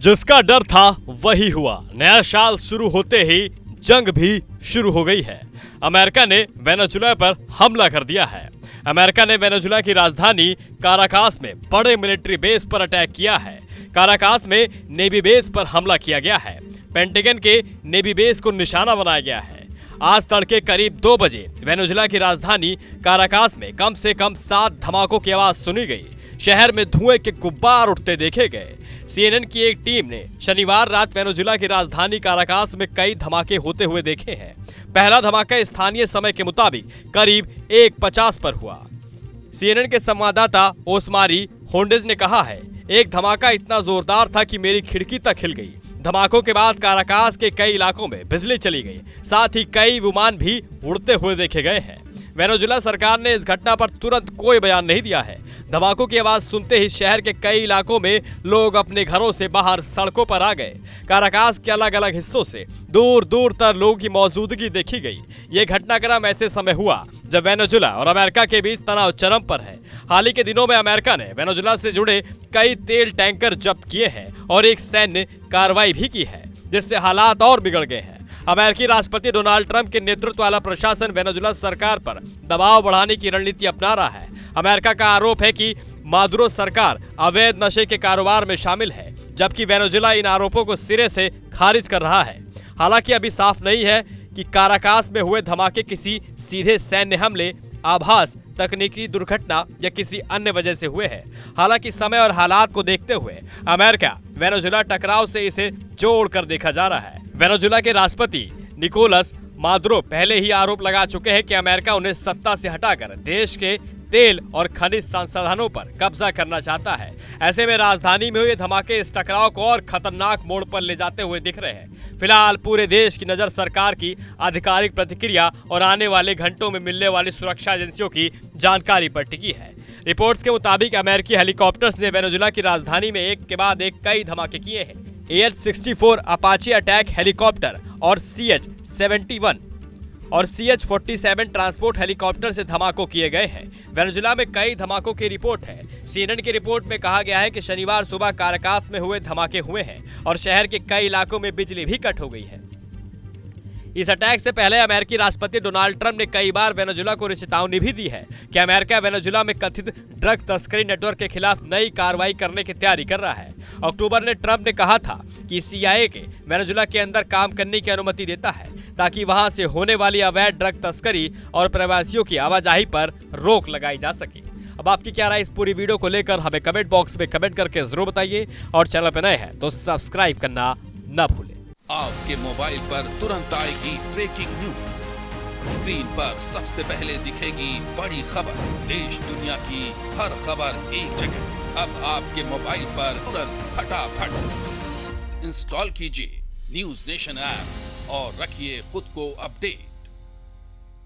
जिसका डर था वही हुआ। नया साल शुरू होते ही जंग भी शुरू हो गई है। अमेरिका ने वेनेजुला पर हमला कर दिया है। अमेरिका ने वेनेजुला की राजधानी काराकास में बड़े मिलिट्री बेस पर अटैक किया है। काराकास में नेवी बेस पर हमला किया गया है। पेंटागन के नेवी बेस को निशाना बनाया गया है। आज तड़के करीब 2 बजे वेनेजुला की राजधानी काराकास में कम से कम 7 धमाकों की आवाज सुनी गई। शहर में धुएं के गुब्बार उठते देखे गए। सीएनएन की एक टीम ने शनिवार रात वेनेजुला की राजधानी काराकास में कई धमाके होते हुए देखे हैं। पहला धमाका स्थानीय समय के मुताबिक करीब 1:50 पर हुआ। सीएनएन के संवाददाता ओस्मारी होंडेज ने कहा है, एक धमाका इतना जोरदार था कि मेरी खिड़की तक हिल गई। धमाकों के बाद काराकास के कई इलाकों में बिजली चली गई। साथ ही कई विमान भी उड़ते हुए देखे गए हैं। वेनेजुला सरकार ने इस घटना पर तुरंत कोई बयान नहीं दिया है। धमाकों की आवाज सुनते ही शहर के कई इलाकों में लोग अपने घरों से बाहर सड़कों पर आ गए। काराकास के अलग अलग हिस्सों से दूर दूर तक लोगों की मौजूदगी देखी गई। ये घटनाक्रम ऐसे समय हुआ जब वेनेजुला और अमेरिका के बीच तनाव चरम पर है। हाल ही के दिनों में अमेरिका ने वेनेजुला से जुड़े कई तेल टैंकर जब्त किए हैं और एक सैन्य कार्रवाई भी की है, जिससे हालात और बिगड़ गए हैं। अमेरिकी राष्ट्रपति डोनाल्ड ट्रंप के नेतृत्व वाला प्रशासन वेनेजुला सरकार पर दबाव बढ़ाने की रणनीति अपना रहा है। अमेरिका का आरोप है कि मादुरो सरकार अवैध नशे के कारोबार में शामिल है, जबकि वेनेजुला इन आरोपों को सिरे से खारिज कर रहा है। हालांकि अभी साफ नहीं है कि काराकास में हुए धमाके किसी सीधे सैन्य हमले, आभास, तकनीकी दुर्घटना या किसी अन्य वजह से हुए हैं। हालांकि समय और हालात को देखते हुए अमेरिका वेनेजुला टकराव से इसे जोड़कर देखा जा रहा है। वेनेजुला के राष्ट्रपति निकोलस मादुरो पहले ही आरोप लगा चुके हैं कि अमेरिका उन्हें सत्ता से हटाकर देश के तेल और खनिज संसाधनों पर कब्जा करना चाहता है। ऐसे में राजधानी में हुए धमाके इस टकराव को और खतरनाक मोड़ पर ले जाते हुए दिख रहे हैं। फिलहाल पूरे देश की नजर सरकार की आधिकारिक प्रतिक्रिया और आने वाले घंटों में मिलने वाली सुरक्षा एजेंसियों की जानकारी पर टिकी है। रिपोर्ट्स के मुताबिक अमेरिकी हेलीकॉप्टर्स ने वेनेजुला की राजधानी में एक के बाद एक कई धमाके किए हैं। AH-64 अपाचे अटैक हेलीकॉप्टर और CH-71 और CH-47 ट्रांसपोर्ट हेलीकॉप्टर से धमाकों किए गए हैं। वेनेजुला में कई धमाकों की रिपोर्ट है। सीएनएन की रिपोर्ट में कहा गया है कि शनिवार सुबह काराकास में हुए धमाके हुए हैं और शहर के कई इलाकों में बिजली भी कट हो गई है। इस अटैक से पहले अमेरिकी राष्ट्रपति डोनाल्ड ट्रंप ने कई बार वेनेजुला को चेतावनी भी दी है कि अमेरिका वेनेजुला में कथित ड्रग तस्करी नेटवर्क के खिलाफ नई कार्रवाई करने की तैयारी कर रहा है। अक्टूबर में ट्रंप ने कहा था कि CIA के वेनेजुला के अंदर काम करने की अनुमति देता है ताकि वहां से होने वाली अवैध ड्रग तस्करी और प्रवासियों की आवाजाही पर रोक लगाई जा सके। अब आपकी क्या राय इस पूरी वीडियो को लेकर हमें कमेंट बॉक्स में कमेंट करके जरूर बताइए और चैनल पर नए हैं तो सब्सक्राइब करना न भूलें। आपके मोबाइल पर तुरंत आएगी ब्रेकिंग न्यूज। स्क्रीन पर सबसे पहले दिखेगी बड़ी खबर। देश दुनिया की हर खबर एक जगह। अब आपके मोबाइल पर तुरंत फटाफट इंस्टॉल कीजिए न्यूज नेशन ऐप और रखिए खुद को अपडेट।